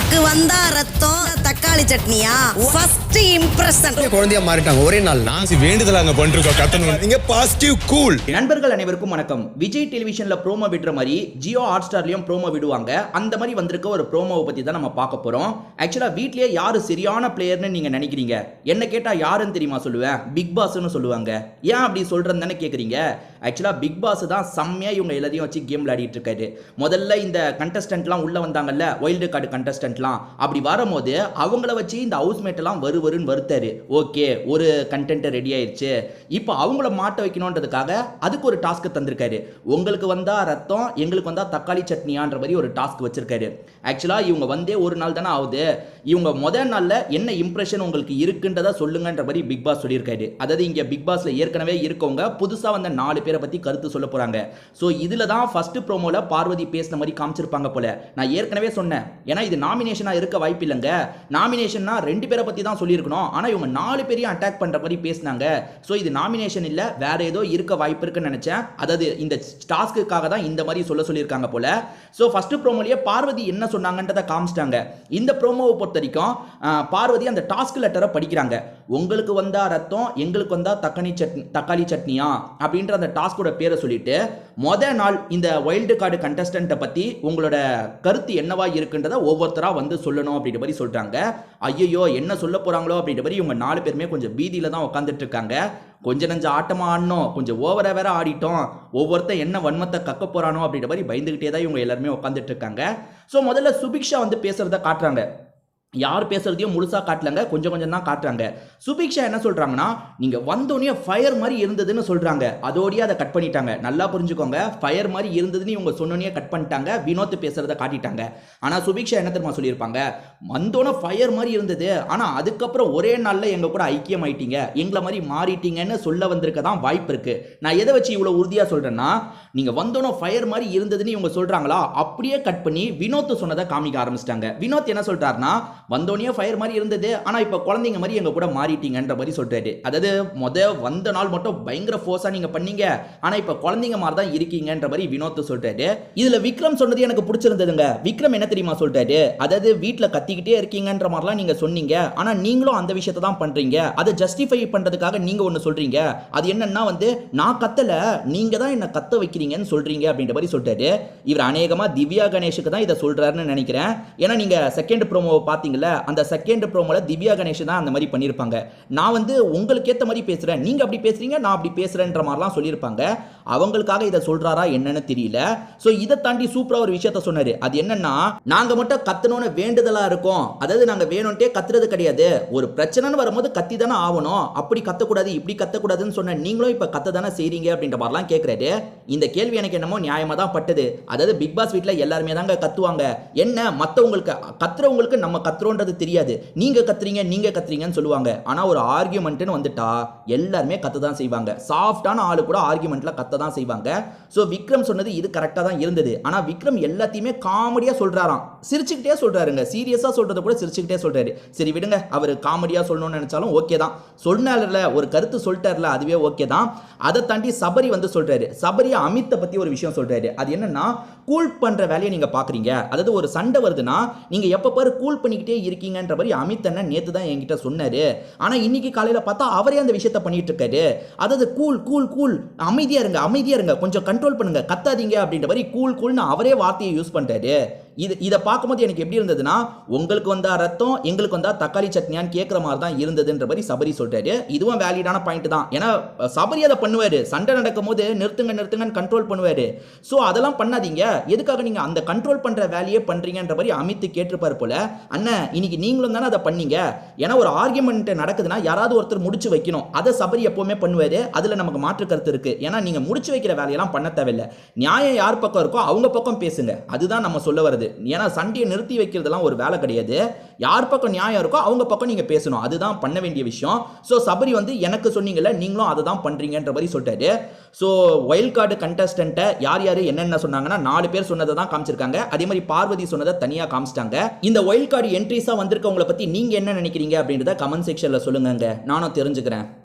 உங்களுக்கு வந்தா ரத்தம் தக்காளி சட்னியா ஃபர்ஸ்ட் இம்ப்ரெஷன் குழந்தையா மாறிட்டாங்க ஒரே நாள் நான் வேண்டுதல் அங்க பண்றோம் கத்தணும் நீங்க பாசிட்டிவ் கூல். நண்பர்கள் அனைவருக்கும் வணக்கம். விஜய் டெலிவிஷன்ல ப்ரோமோ விடுற மாதிரி ஜியோ ஹாட்ஸ்டார்லயும் ப்ரோமோ விடுவாங்க. அந்த மாதிரி வந்திருக்க ஒரு ப்ரோமோவை பத்தி தான் நம்ம பார்க்க போறோம். ஆக்சுவலா வீட்லயே யாரு சரியான பிளேயர்னு நீங்க நினைக்கிறீங்க? என்ன கேட்டா யாருன்னு தெரியுமா சொல்லுவேன்? பிக் பாஸ்னு சொல்லுவாங்க. ஏன் அப்படி சொல்றேன்னு தானே கேக்குறீங்க? ஆக்சுவலா பிக் பாஸ் தான் செம்மையா இவங்க எல்லாத்தையும் வச்சு கேம் விளையாடிட்டு இருக்காரு. முதல்ல இந்த கண்டஸ்டன்ட்லாம் உள்ள வந்தாங்கல்ல, வைல்டு கார்டு கண்டஸ்டன்ட்லாம், அப்படி வரும்போது அவங்கள வச்சு இந்த ஹவுஸ்மேட் எல்லாம் வருன்னு வருத்தாரு. ஓகே, ஒரு கண்டென்ட் ரெடி ஆயிடுச்சு. இப்போ அவங்கள மாட்ட வைக்கணும்ன்றதுக்காக அதுக்கு ஒரு டாஸ்க் தந்திருக்காரு. உங்களுக்கு வந்தா ரத்தம், எங்களுக்கு வந்தா தக்காளி சட்னியான்ற மாதிரி ஒரு டாஸ்க் வச்சிருக்காரு. ஆக்சுவலா இவங்க வந்தே ஒரு நாள் தானே ஆகுது. இவங்க முதல் நாள்ல என்ன இம்ப்ரெஷன் உங்களுக்கு இருக்குன்றத சொல்லுங்கன்ற மாதிரி பிக் பாஸ் சொல்லியிருக்காரு. அதாவது இங்க பிக் பாஸ்ல ஏற்கனவே இருக்கவங்க புதுசா வந்த 4 பேரை பத்தி கருத்து சொல்ல போறாங்க. சோ இதுல தான் ஃபர்ஸ்ட் ப்ரோமோல பார்வதி பேசின மாதிரி காமிச்சிருப்பாங்க போல. நான் ஏற்கனவே சொன்னேன், ஏன்னா இது நாமினேஷனா இருக்க வாய்ப்பு இல்லைங்க. நாமினேஷன்னா 2 பேரை பத்தி தான் சொல்லியிருக்கணும். ஆனா இவங்க 4 பேரையும் அட்டாக் பண்ற மாதிரி பேசினாங்க. சோ இது நாமினேஷன் இல்ல, வேற ஏதோ இருக்க வாய்ப்பு இருக்குன்னு நினைச்சேன். அதாவது இந்த டாஸ்க்குக்காக தான் இந்த மாதிரி சொல்லியிருக்காங்க போல. சோ ஃபர்ஸ்ட் ப்ரோமோலயே பார்வதி என்ன சொன்னாங்கன்றத காமிச்சிட்டாங்க. இந்த ப்ரோமோவை பொறுத்த வரைக்கும் பார்வதி அந்த டாஸ்க் லெட்டரை படிக்கிறாங்க. உங்களுக்கு வந்தா ரத்தம், எங்களுக்கு வந்தா தக்காளி சட்னியா அப்படின்ற அந்த டாஸ்கோட பேரை சொல்லிட்டு முதல் நாள் இந்த வைல்டு கார்டு கண்டஸ்டன்ட்டை பத்தி உங்களோட கருத்து என்னவா இருக்குன்றத ஒவ்வொருத்தரா வந்து சொல்லணும் அப்படின்ற மாதிரி சொல்றாங்க. ஐயோ என்ன சொல்ல போறாங்களோ அப்படின்ற மாதிரி இவங்க 4 பேருமே கொஞ்சம் பீதியில தான் உட்காந்துட்டு இருக்காங்க. கொஞ்சம் நஞ்ச ஆட்டமா ஆடணும், கொஞ்சம் ஓவரா வேற ஆடிட்டோம், ஒவ்வொருத்தர் என்ன வன்மத்தை கக்க போறானோ அப்படின்ற மாதிரி பயந்துகிட்டே தான் இவங்க எல்லாருமே உட்காந்துட்டு இருக்காங்க. ஸோ முதல்ல சுபிக்ஷா வந்து பேசுறத காட்டுறாங்க. யார் பேசுறதையும் முழுசா காட்டலங்க, கொஞ்சம் கொஞ்சம் தான் காட்டுறாங்க. சுபிக்ஷா என்ன சொல்றாங்கன்னா, நீங்க வந்தோடனே ஃபயர் மாதிரி இருந்ததுன்னு சொல்றாங்க. அதோடய அதை கட் பண்ணிட்டாங்க. நல்லா புரிஞ்சுக்கோங்க, ஃபயர் மாதிரி இருந்ததுன்னு இவங்க சொன்னோடனே கட் பண்ணிட்டாங்க. வினோத் பேசுறத காட்டிட்டாங்க. ஆனா சுபிக்ஷா என்ன தெரியுமா சொல்லியிருப்பாங்க? வந்தோடனே ஃபயர் மாதிரி இருந்தது, ஆனா அதுக்கப்புறம் ஒரே நாள்ல எங்க கூட ஐக்கியம் ஆயிட்டீங்க, எங்களை மாதிரி மாறிட்டீங்கன்னு சொல்ல வந்திருக்க தான் வாய்ப்பு இருக்கு. நான் எதை வச்சு இவ்வளவு உறுதியா சொல்றேன்னா, நீங்க வந்தோடனே ஃபயர் மாதிரி இருந்ததுன்னு இவங்க சொல்றாங்களா, அப்படியே கட் பண்ணி வினோத் சொன்னதை காமிக்க ஆரம்பிச்சிட்டாங்க. வினோத் என்ன சொல்றாருன்னா, வந்தோடனே ஃபயர் மாதிரி இருந்தது, ஆனா இப்ப குழந்தைங்க மாதிரி எங்க கூட மாறிட்டீங்கன்ற மாதிரி சொல்றாரு. அதாவது வந்த நாள் மட்டும் பயங்கர ஃபோர்ஸா நீங்க பண்ணீங்க, ஆனா இப்ப குழந்தைங்க மாதிரி தான் இருக்கீங்கன்ற மாதிரி வினோத் சொல்றாரு. இதுல விக்ரம் சொன்னது எனக்கு பிடிச்சிருந்ததுங்க. விக்ரம் என்ன தெரியுமா சொல்றாரு? அதாவது வீட்டுல கத்திக்கிட்டே இருக்கீங்கன்ற மாதிரிலாம் நீங்க சொன்னீங்க, ஆனா நீங்களும் அந்த விஷயத்தை தான் பண்றீங்க. அதை ஜஸ்டிஃபை பண்றதுக்காக நீங்க ஒன்னு சொல்றீங்க. அது என்னன்னா வந்து, நான் கத்தல, நீங்க தான் என்ன கத்த வைக்கிறீங்கன்னு சொல்றீங்க அப்படின்ற மாதிரி சொல்றாரு. இவர் அநேகமா திவ்யா கணேஷுக்கு தான் இதை சொல்றாருன்னு நினைக்கிறேன். ஏன்னா நீங்க செகண்ட் ப்ரோமோ பாத்தீங்க, அந்த செகண்ட் ப்ரோமோல திவ்யா கணேஷ் தான் அந்த மாதிரி பண்ணிருப்பாங்க. நான் வந்து உங்களுக்கு ஏத்த மாதிரி பேசுறேன், நீங்க அப்படி பேசுறீங்க, நான் அப்படி பேசுறேன்ற மாதிரிலாம் சொல்லியிருப்பாங்க. அவங்களுக்காக இதை சொல்றாரா என்னன்னு தெரியல. சோ இதை தாண்டி சூப்பரா ஒரு விஷயத்த சொன்னாரு. அது என்னன்னா, நாங்க மட்டும் கத்தணும்னு வேண்டுதலா இருக்கோம். அதாவது நாங்க வேணும்ட்டே கத்துறது கிடையாது. ஒரு பிரச்சனைன்னு வரும்போது கத்தி தானே ஆகணும், அப்படி கத்தக்கூடாது இப்படி கத்தக்கூடாதுன்னு சொன்ன நீங்களும் இப்ப கத்த தானே செய்றீங்க அப்படின்ற மாதிரிலாம் கேட்கிறாரு. இந்த கேள்வி எனக்கு என்னமோ நியாயமா தான் பட்டது. அதாவது பிக் பாஸ் வீட்ல எல்லாருமே தாங்க கத்துவாங்க. என்ன மத்தவங்களுக்கு கத்துறவங்களுக்கு நம்ம கத்துறோன்றது தெரியாது, நீங்க கத்துறீங்கன்னு சொல்லுவாங்க. ஆனா ஒரு ஆர்கியூமெண்ட்னு வந்துட்டா எல்லாருமே கத்த தான் செய்வாங்க. சாஃப்டான ஆளு கூட ஆர்கியூமெண்ட்ல கத்த தான் செய்வாங்க. சோ விக்ரம் சொன்னது இது கரெக்டா தான் இருந்தது. ஆனா விக்ரம் எல்லாத்தையுமே காமெடியா சொல்றாராம், சிரிச்சுக்கிட்டே சொல்றாருங்க. சீரியஸா சொல்றத கூட சிரிச்சுக்கிட்டே சொல்றாரு. சரி விடுங்க, அவர் காமெடியா சொல்லணும்னு நினைச்சாலும் ஓகே தான். சொன்னார்ல, ஒரு கருத்து சொல்லிட்டார்ல, அதுவே ஓகே தான். அதை தாண்டி சபரி வந்து சொல்றாரு. சபரி அமித்தை பத்தி ஒரு விஷயம் சொல்றாரு. அது என்னன்னா, கூல் பண்ற வேலையை நீங்க பாக்குறீங்க. அதாவது ஒரு சண்டை வருதுன்னா நீங்க எப்ப பாரு கூல் பண்ணிக்கிட்டே இருக்கீங்கன்ற மாதிரி அமித் அண்ணன் நேத்து தான் என்கிட்ட சொன்னாரு. ஆனா இன்னைக்கு காலையில பார்த்தா அவரே அந்த விஷயத்தை பண்ணிட்டு இருக்காரு. அதாவது கூல் கூல் கூல், அமைதியா இருங்க, கொஞ்சம் கண்ட்ரோல் பண்ணுங்க, கத்தாதீங்க அப்படின்ற மாதிரி கூல்னு அவரே வார்த்தையை யூஸ் பண்றாரு. இதை பார்க்கும்போது எனக்கு எப்படி இருந்ததுன்னா, உங்களுக்கு வந்தா ரத்தம், எங்களுக்கு வந்தா தக்காளி சட்னியான்னு கேட்குற மாதிரி தான் இருந்ததுன்ற மாதிரி சபரி சொல்றாரு. இதுவும் வேலிடான பாயிண்ட் தான். ஏன்னா சபரி அதை பண்ணுவாரு. சண்டை நடக்கும் போது நிறுத்துங்கன்னு கண்ட்ரோல் பண்ணுவாரு. ஸோ அதெல்லாம் பண்ணாதீங்க, எதுக்காக நீங்க அந்த கண்ட்ரோல் பண்ற வேலையே பண்றீங்கன்ற மாதிரி அமித் கேட்டிருப்பாரு போல. அண்ணன் இன்னைக்கு நீங்களும் தானே அதை பண்ணீங்க. ஏன்னா ஒரு ஆர்கியூமெண்ட் நடக்குதுன்னா யாராவது ஒருத்தர் முடிச்சு வைக்கணும். அதை சபரி எப்பவுமே பண்ணுவாரு. அதுல நமக்கு மாற்று கருத்து இருக்கு. ஏன்னா நீங்க முடிச்சு வைக்கிற வேலையெல்லாம் பண்ண தேவையில்லை. நியாயம் யார் பக்கம் இருக்கோ அவங்க பக்கம் பேசுங்க, அதுதான் நம்ம சொல்ல வருது. ஏன்னா சண்டையை நிறுத்தி வைக்கிறதுலாம் ஒரு வேலை கிடையாது. யார் பக்கம் நியாயம் இருக்கோ அவங்க பக்கம் நீங்க பேசணும், அதுதான் பண்ண வேண்டிய விஷயம். சோ சபரி வந்து எனக்கு சொன்னீங்கல்ல, நீங்களும் அதை தான் பண்றீங்கன்ற மாதிரி சொல்லிட்டாரு. சோ வைல்ட் கார்டு கண்டஸ்டன்ட்டை யார் என்னென்ன சொன்னாங்கன்னா 4 பேர் சொன்னதை தான் காமிச்சிருக்காங்க. அதே மாதிரி பார்வதி சொன்னதை தனியா காமிச்சிட்டாங்க. இந்த வைல்ட் கார்டு என்ட்ரிஸா வந்திருக்கவங்களை பத்தி நீங்க என்ன நினைக்கிறீங்க அப்படின்றத கமெண்ட் செக்ஷன்ல சொல்லுங்க, நானும் தெரிஞ்சுக்கிறேன்.